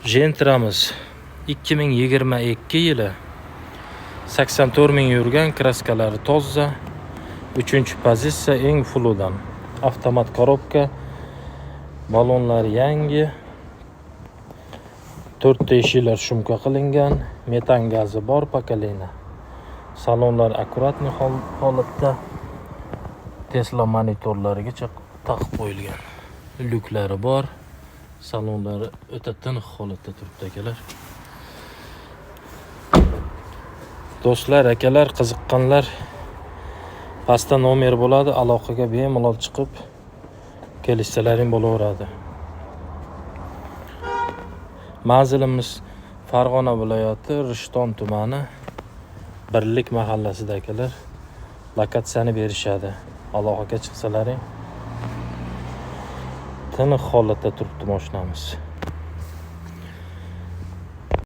Gentramiz 2022 yili 84 ming yurgan, kraskalari toza, 3-pozitsiya, eng fulidan. Avtomat korobka, balonlar yangi, 4 eshiklar shumka qilingan, metan gazi bor pokoleniya. Salonlar akkuratniy holatda, Tesla monitorlarigacha taqib qo'yilgan. Lyuklari bor. Salonlari o'ta tiniq holatda turibdi akalar. Do'stlar, akalar, qiziqqanlar pastda nomer bo'ladi, aloqaga bemalol chiqib kelishsalaring bo'laveradi. Manzilimiz Farg'ona viloyati Rishton tumani Birlik mahallasida akalar. Lokatsiyani berishadi. Aloqaga chiqsalaring. Tiniq holatda turibdi mashinamiz.